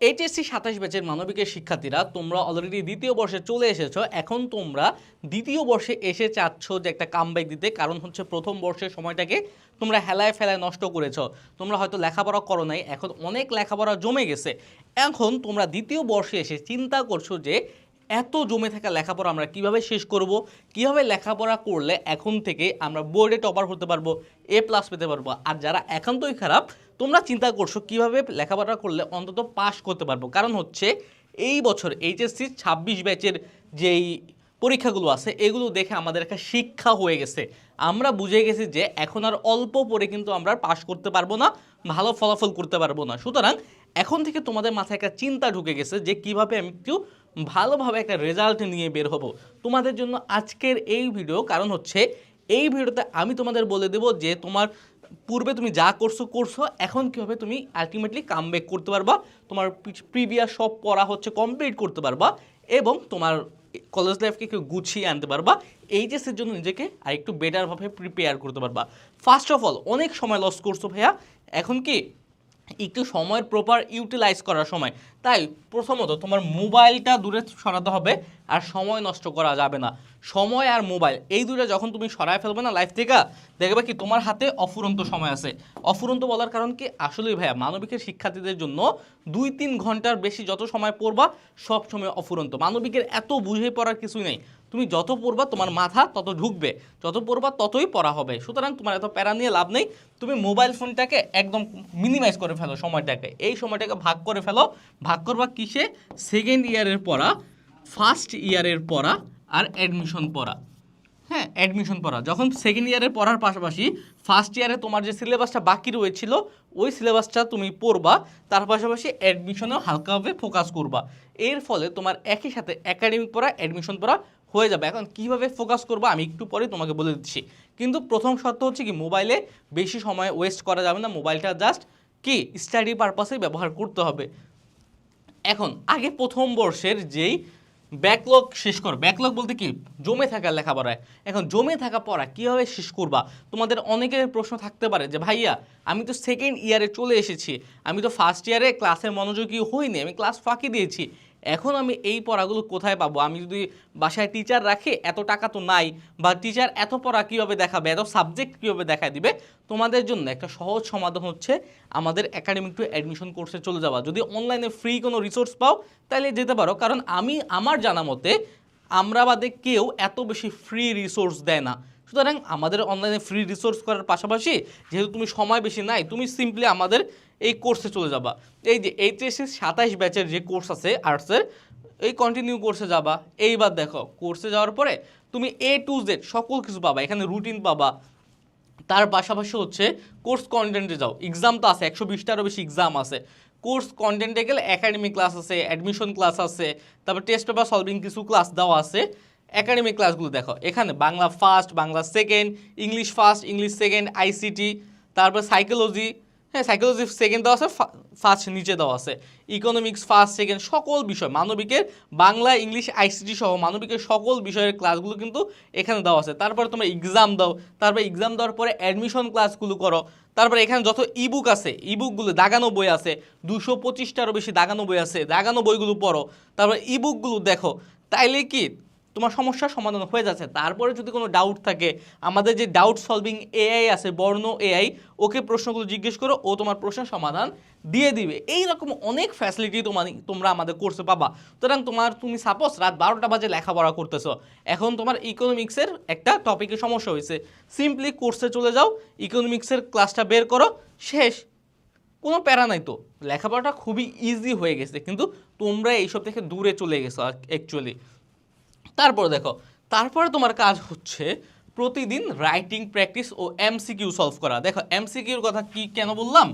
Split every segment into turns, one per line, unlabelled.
HSC ২৭ ব্যাচের মানবিকের শিক্ষার্থীরা তোমরা অলরেডি দ্বিতীয় বর্ষে চলে এসেছো। এখন তোমরা দ্বিতীয় বর্ষে এসে চাচ্ছ যে একটা কামব্যাক দিতে, কারণ হচ্ছে প্রথম বর্ষের সময়টাকে তোমরা হেলায় ফেলায় নষ্ট করেছো। তোমরা হয়তো লেখাপড়া করো নাই, এখন অনেক লেখাপড়া জমে গেছে। এখন তোমরা দ্বিতীয় বর্ষে এসে চিন্তা করছো যে এত জমে থাকা লেখাপড়া আমরা কিভাবে শেষ করব, কিভাবে লেখাপড়া করলে এখন থেকে আমরা বোর্ডে টপার হতে পারবো, A+ পেতে পারবো। আর যারা একান্তই খারাপ, তোমরা চিন্তা করছো কিভাবে লেখাপড়া করলে অন্তত পাস করতে পারবো। কারণ হচ্ছে এই বছর এইচএসসি ২৬ ব্যাচের যেই পরীক্ষাগুলো আছে এগুলো দেখে আমাদের একটা শিক্ষা হয়ে গেছে। আমরা বুঝে গেছি যে এখন আর অল্প পড়ে কিন্তু আমরা পাস করতে পারবো না, ভালো ফলাফল করতে পারবো না। সুতরাং এখন থেকে তোমাদের মাথায় একটা চিন্তা ঢুকে গেছে যে কিভাবে আমি একটু ভালোভাবে একটা রেজাল্ট নিয়ে বের হব। তোমাদের জন্য আজকের এই ভিডিও, কারণ হচ্ছে এই ভিডিওতে আমি তোমাদের বলে দেবো যে তোমার পূর্বে তুমি যা করছো এখন কীভাবে তুমি আলটিমেটলি কামব্যাক করতে পারবা, তোমার প্রিভিয়াস সব পড়া হচ্ছে কমপ্লিট করতে পারবা এবং তোমার কলেজ লাইফকে কেউ গুছিয়ে আনতে পারবা, এইচএসের জন্য নিজেকে আর একটু বেটারভাবে প্রিপেয়ার করতে পারবা। ফার্স্ট অফ অল, অনেক সময় লস করছো ভাইয়া, এখন কি একটু সময়ের প্রপার ইউটিলাইজ করার সময়। তাই প্রথমত তোমার মোবাইলটা দূরে সরাতে হবে, আর সময় নষ্ট করা যাবে না। সময় আর মোবাইল এই দুটো যখন তুমি সরায় ফেলবে না লাইফ থেকে, দেখবে কি তোমার হাতে অফুরন্ত সময় আছে। অফুরন্ত বলার কারণ কি, আসলেই ভাইয়া মানবিকের শিক্ষার্থীদের জন্য ২-৩ ঘন্টার বেশি যত সময় পড়বা সব সময় অফুরন্ত। মানবিকের এত বুঝে পড়ার কিছুই নেই, তুমি যত পড়বা তোমার মাথা তত ঢুকবে, যত পড়বা ততই পড়া হবে। সুতরাং তোমার এত প্যারা নিয়ে লাভ নেই। তুমি মোবাইল ফোনটাকে একদম মিনিমাইজ করে ফেলো, সময়টাকে এই সময়টাকে ভাগ করে ফেলো। ভাগ করবা কিসে? সেকেন্ড ইয়ারের পড়া, ফার্স্ট ইয়ারের পড়া আর অ্যাডমিশন পড়া। হ্যাঁ, অ্যাডমিশন পড়া যখন সেকেন্ড ইয়ারের পড়ার পাশাপাশি ফার্স্ট ইয়ারে তোমার যে সিলেবাসটা বাকি রয়েছিল ওই সিলেবাসটা তুমি পড়বা, তার পাশাপাশি অ্যাডমিশনেও হালকাভাবে ফোকাস করবা। এর ফলে তোমার একই সাথে একাডেমিক পড়া অ্যাডমিশন পড়া হয়ে যাবে। এখন কীভাবে ফোকাস করবা আমি একটু পরে তোমাকে বলে দিচ্ছি, কিন্তু প্রথম শর্ত হচ্ছে কি, মোবাইলে বেশি সময় ওয়েস্ট করা যাবে না। মোবাইলটা জাস্ট কি স্টাডি পারপাসে ব্যবহার করতে হবে। এখন আগে প্রথম বর্ষের যেই ব্যাকলগ শেষ করো। ব্যাকলগ বলতে কি, জমে থাকা লেখাপড়ায়। এখন জমে থাকা পড়া কীভাবে শেষ করবা? তোমাদের অনেকের প্রশ্ন থাকতে পারে যে ভাইয়া আমি তো সেকেন্ড ইয়ারে চলে এসেছি, আমি তো ফার্স্ট ইয়ারে ক্লাসে মনোযোগী হইনি, আমি ক্লাস ফাঁকি দিয়েছি, এখন আমি এই পড়াগুলো কোথায় পাবো? আমি যদি বাসায় টিচার রাখি, এত টাকা তো নাই, বা টিচার এত পড়া কীভাবে দেখাবে, এত সাবজেক্ট কীভাবে দেখায় দিবে? তোমাদের জন্য একটা সহজ সমাধান হচ্ছে আমাদের একাডেমিক টু অ্যাডমিশন কোর্সে চলে যাওয়া। যদি অনলাইনে ফ্রি কোনো রিসোর্স পাও তাহলে যেতে পারো, কারণ আমার জানা মতে আমরা বাদে কেউ এত বেশি ফ্রি রিসোর্স দেয় না। সুতরাং আমাদের অনলাইনে ফ্রি রিসোর্স করার পাশাপাশি যেহেতু তুমি সময় বেশি নাই, তুমি সিম্পলি আমাদের এই কোর্সে চলে যাবা। এই যে এইচএসসি ২৭ ব্যাচের যে কোর্স আছে আর্টসের, এই কন্টিনিউ কোর্সে যাবা। এইবার দেখো কোর্সে যাওয়ার পরে তুমি A to Z সকল কিছু পাবা, এখানে রুটিন পাবা। তার পাশাপাশি হচ্ছে কোর্স কন্টেন্টে যাও, এক্সাম তো আছে, ১২০টারও বেশি এক্সাম আছে। কোর্স কন্টেন্টে গেলে একাডেমিক ক্লাস আছে, অ্যাডমিশন ক্লাস আছে, তারপর টেস্ট পেপার সলভিং কিছু ক্লাস দেওয়া আছে। একাডেমিক ক্লাসগুলো দেখো, এখানে Bangla first, Bangla second, English first, English second, ICT, তারপর সাইকোলজি, হ্যাঁ সাইকোলজি সেকেন্ড দেওয়া আছে, ফার্স্ট নিচে দেওয়া আছে, ইকোনমিক্স ফার্স্ট সেকেন্ড, সকল বিষয় মানবিকের বাংলা ইংলিশ আইসিটি সহ মানবিকের সকল বিষয়ের ক্লাসগুলো কিন্তু এখানে দেওয়া আছে। তারপরে তোমরা এক্সাম দাও, তারপর এক্সাম দেওয়ার পরে অ্যাডমিশন ক্লাসগুলো করো। তারপরে এখানে যত ইবুক আছে, ইবুকগুলো দাগানো বই আছে, ২২৫টারও বেশি দাগানো বই আছে, দাগানো বইগুলো পড়ো, তারপর ইবুকগুলো দেখো। তাইলে কি তোমার সমস্যার সমাধান হয়ে যাচ্ছে। তারপরে যদি কোনো ডাউট থাকে, আমাদের যে ডাউট সলভিং এআই আছে, বর্ণ এআই, ওকে প্রশ্নগুলো জিজ্ঞেস করো, ও তোমার প্রশ্নের সমাধান দিয়ে দিবে। এইরকম অনেক ফ্যাসিলিটি তোমরা আমাদের কোর্সে পাবা। সুতরাং তুমি সাপোজ রাত ১২টা বাজে লেখাপড়া করতেছো, এখন তোমার ইকোনমিক্সের একটা টপিকের সমস্যা হয়েছে, সিম্পলি কোর্সে চলে যাও, ইকোনমিক্সের ক্লাসটা বের করো, শেষ। কোনো প্যারা নাই তো, লেখাপড়াটা খুবই ইজি হয়ে গেছে, কিন্তু তোমরা এইসব থেকে দূরে চলে গেছো অ্যাকচুয়ালি। তারপর দেখো, তারপরে তোমার কাজ হচ্ছে প্রতিদিন রাইটিং প্র্যাকটিস ও এমসিকিউ সলভ করা। দেখো এমসিকিউর কথা কি কেন বললাম,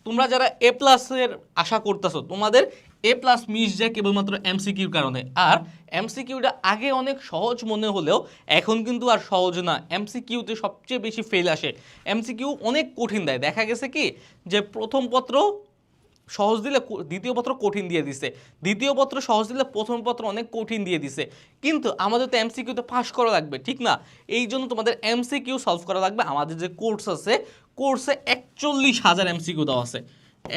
তোমরা যারা A+-এর আশা করতেছো, তোমাদের A+ মিস যায় কেবলমাত্র এমসিকিউর কারণে। আর এমসিকিউটা আগে অনেক সহজ মনে হলেও এখন কিন্তু আর সহজ না। এমসিকিউতে সবচেয়ে বেশি ফেল আসে, এমসিকিউ অনেক কঠিন দেয়। দেখা গেছে কি যে প্রথম পত্র সহজ দিলে দ্বিতীয় পত্র কঠিন দিয়ে দিছে, দ্বিতীয় পত্র সহজ দিলে প্রথম পত্র অনেক কঠিন দিয়ে দিছে। কিন্তু আমাদের তো এমসিকিউতে পাস করা লাগবে, ঠিক না? এই জন্য তোমাদের এমসিকিউ সলভ করা লাগবে। আমাদের যে কোর্স আছে, কোর্সে ৪১,০০০ এমসিকিউ দেওয়া আছে।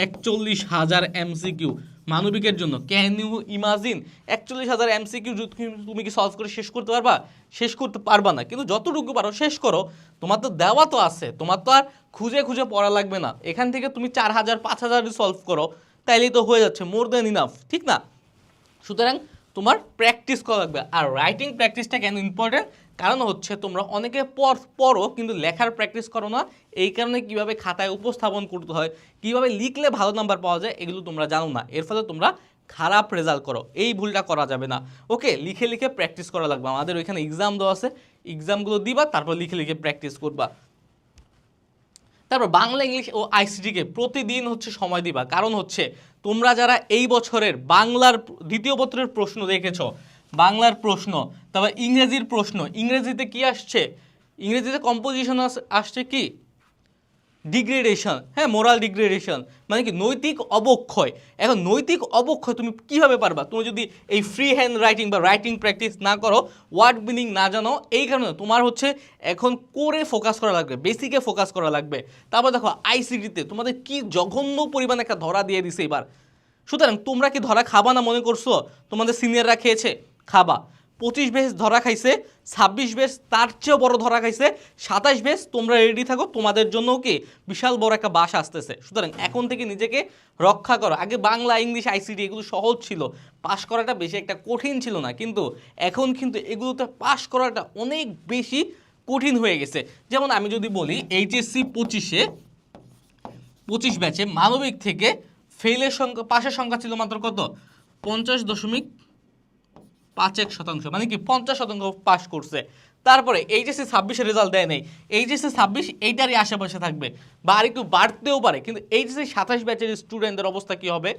41,000 এমসিকিউ মানবিকের জন্য। ক্যান ইউ ইমাজিন 41,000 এমসিকিউ তুমি কি সলভ করে শেষ করতে পারবা? শেষ করতে পারবা না, কিন্তু যতটুকু পারো শেষ করো। তোমার তো দেওয়া তো আছে, তোমার তো আর খুঁজে খুঁজে পড়া লাগবে না। এখান থেকে তুমি 4,000 5,000 সলভ করো, তাইলেই তো হয়ে যাচ্ছে, মোর দ্যান ইনাফ, ঠিক না? সুতরাং তোমার প্র্যাকটিস করা লাগবে। আর রাইটিং প্র্যাকটিসটা কেন ইম্পর্টেন্ট? কারণ হচ্ছে তোমরা অনেকে পড়ো কিন্তু লেখার প্র্যাকটিস করো না। এই কারণে কিভাবে খাতায় উপস্থাপন করতে হয়, কিভাবে লিখলে ভালো নাম্বার পাওয়া যায়, এগুলো তোমরা জানো না। এর ফলে তোমরা খারাপ রেজাল্ট করো। এই ভুলটা করা যাবে না। ওকে, লিখে লিখে প্র্যাকটিস করা লাগবে। আমাদের ওইখানে এক্সাম দেওয়া আছে, এক্সামগুলো দিবা, তারপর লিখে লিখে প্র্যাকটিস করবা। তারপর বাংলা, ইংলিশ ও আইসিটিকে প্রতিদিন হচ্ছে সময় দিবা। কারণ হচ্ছে তোমরা যারা এই বছরের বাংলার দ্বিতীয় পত্রের প্রশ্ন দেখেছো, বাংলার প্রশ্ন, তারপর ইংরেজির প্রশ্ন, ইংরেজিতে কি আসছে? ইংরেজিতে কম্পোজিশন আসছে কি? ডিগ্রেডেশন, হ্যাঁ, মোরাল ডিগ্রেডেশন, মানে কি নৈতিক অবক্ষয়। এখন নৈতিক অবক্ষয় তুমি কিভাবে পারবা? তুমি যদি এই ফ্রি হ্যান্ড রাইটিং বা রাইটিং প্র্যাকটিস না করো, ওয়ার্ড মিনিং না জানো, এই কারণে তোমার হচ্ছে এখন কোরে ফোকাস করা লাগবে, বেসিকে ফোকাস করা লাগবে। তারপর দেখো আইসিটিতে তোমাদের কি জঘন্য পরিমাণে একটা ধরা দিয়ে দিছে এবার। সুতরাং তোমরা কি ধরা খাবা না মনে করছো? তোমাদের সিনিয়ররা খেয়েছে, খাবা। 25 বেস ধরা খাইছে, 26 বেস তার চেয়েও বড় ধরা খাইছে, 27 বেস। তোমরা রেডি থাকো, তোমাদের জন্যও কি বিশাল বড় একটা বাস আসতেছে। সুতরাং এখন থেকে নিজেকে রক্ষা করো। আগে বাংলা, ইংলিশ, আইসিটি এগুলো সহজ ছিল, পাশ করাটা বেশি একটা কঠিন ছিল না, কিন্তু এখন কিন্তু এগুলোতে পাশ করাটা অনেক বেশি কঠিন হয়ে গেছে। যেমন আমি যদি বলি এইচএসসি 25 ব্যাচে মানবিক থেকে ফেলের সংখ্যা, পাশের সংখ্যা ছিল মাত্র কত? 50.51%, মানে কি 50% পাস করছে। তারপরে এইচএসসি 26-এর রেজাল্ট দেয় নেই, এইচএসসি 26 এইটারই আশেপাশে থাকবে বা আর একটু বাড়তেও পারে। কিন্তু এইচএসসি 27 ব্যাচের স্টুডেন্টদের অবস্থা কি হবে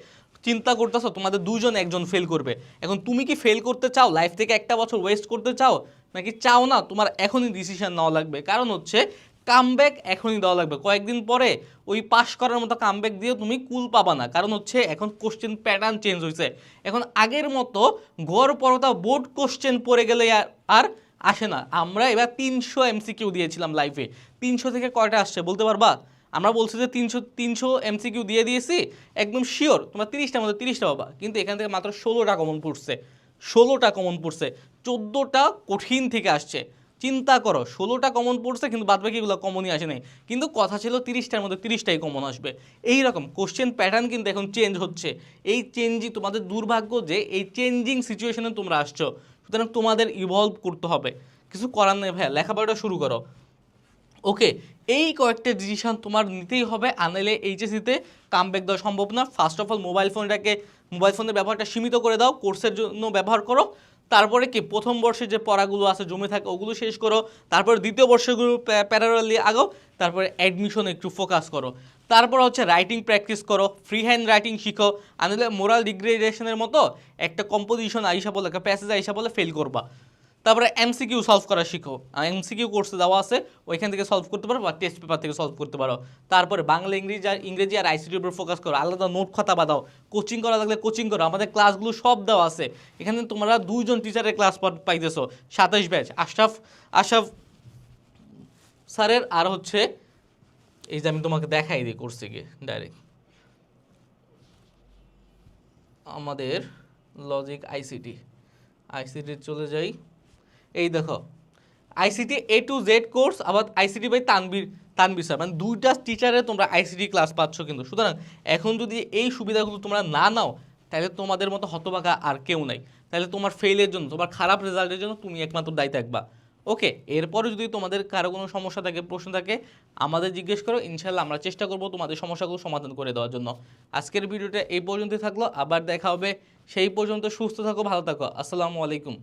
চিন্তা করতেছো? তোমাদের দুজন একজন ফেল করবে। এখন তুমি কি ফেল করতে চাও? লাইফ থেকে একটা বছর ওয়েস্ট করতে চাও নাকি চাও না? তোমার এখনই ডিসিশন নেওয়া লাগবে। কারণ হচ্ছে কামব্যাক এখনই দেওয়া লাগবে। কয়েকদিন পরে ওই পাস করার মতো কামব্যাক দিয়ে তুমি কুল পাবা না। কারণ হচ্ছে এখন কোশ্চেন প্যাটার্ন চেঞ্জ হয়েছে। এখন আগের মতো গড় পড়তা বোর্ড কোশ্চেন পড়ে গেলে আর আসে না। আমরা এবার 300 এমসিকিউ দিয়েছিলাম লাইফে, 300 থেকে কয়টা আসছে বলতে পারবা? আমরা বলছি যে 300 এমসিকিউ দিয়ে দিয়েছি, একদম শিওর তোমরা 30টার মধ্যে 30টা পাবা, কিন্তু এখান থেকে মাত্র 16টা কমন পড়ছে। 16টা কমন পড়ছে, 14টা কঠিন থেকে আসছে। চিন্তা করো, 16টা কমন পড়ছে কিন্তু বাদবাকিগুলো কমনই আসে নাই। কিন্তু কথা ছিল 30টার মধ্যে 30টাই কমন আসবে। এই রকম কোশ্চেন প্যাটার্ন কিন্তু এখন চেঞ্জ হচ্ছে। এই চেঞ্জই তোমাদের দুর্ভাগ্য যে এই চেঞ্জিং সিচুয়েশনে তোমরা আসছো। সুতরাং তোমাদের ইভলভ করতে হবে, কিছু করার নেই ভাইয়া, লেখাপড়াটা শুরু করো। ওকে, এই কয়েকটা ডিসিশন তোমার নিতেই হবে, আনলে এইচএসসিতে কামব্যাক দেওয়া সম্ভব না। ফার্স্ট অফ অল মোবাইল ফোনের ব্যবহারটা সীমিত করে দাও, কোর্সের জন্য ব্যবহার করো। তারপরে কি প্রথম বর্ষে যে পড়াগুলো আছে জমে থাকে ওগুলো শেষ করো। তারপরে দ্বিতীয় বর্ষগুলো প্যারালালি আগাও। তারপরে অ্যাডমিশনে একটু ফোকাস করো। তারপর হচ্ছে রাইটিং প্র্যাকটিস করো, ফ্রি হ্যান্ড রাইটিং শিখো, আনলে মোরাল ডিগ্রেডেশনের মতো একটা কম্পোজিশন আইসা বলে, একটা প্যাসেজ আইসা বলে ফেল করবা। তারপরে এমসিকিউ সলভ করা শিখো, এমসিকিউ কোর্সে দেওয়া আছে, ওইখান থেকে সলভ করতে পারো বা টেস্ট পেপার থেকে সলভ করতে পারো। তারপরে বাংলা, ইংরেজি আর আইসিটির উপর ফোকাস করো, আলাদা নোট খাতা বাদাও, কোচিং করা থাকলে কোচিং করো। আমাদের ক্লাসগুলো সব দেওয়া আছে, এখানে তোমরা 2জন টিচারের ক্লাস পাইতেছো। 27 ব্যাচ আশরাফ স্যারের, আর হচ্ছে এই যে আমি তোমাকে দেখাই দিই কোর্সে গিয়ে ডাইরেক্ট আমাদের লজিক আইসিটি চলে যাই। এই দেখো ICT A to Z course, আবার আইসিটি বাই তানবীর স্যার, মানে 2টা টিচারে তোমরা আইসিটি ক্লাস পাচ্ছ কিন্তু। সুতরাং এখন যদি এই সুবিধাগুলো তোমরা না নাও, তাহলে তোমাদের মতো হতভাগা আর কেউ নাই। তাহলে তোমার ফেইলের জন্য, তোমার খারাপ রেজাল্টের জন্য তুমি একমাত্র দায়ী থাকবা। ওকে, এরপরে যদি তোমাদের কারো কোনো সমস্যা থাকে, প্রশ্ন থাকে, আমাদের জিজ্ঞেস করো, ইনশাল্লাহ আমরা চেষ্টা করবো তোমাদের সমস্যাগুলো সমাধান করে দেওয়ার জন্য। আজকের ভিডিওটা এই পর্যন্তই থাকলো, আবার দেখা হবে। সেই পর্যন্ত সুস্থ থাকো, ভালো থাকো, আসসালামু আলাইকুম।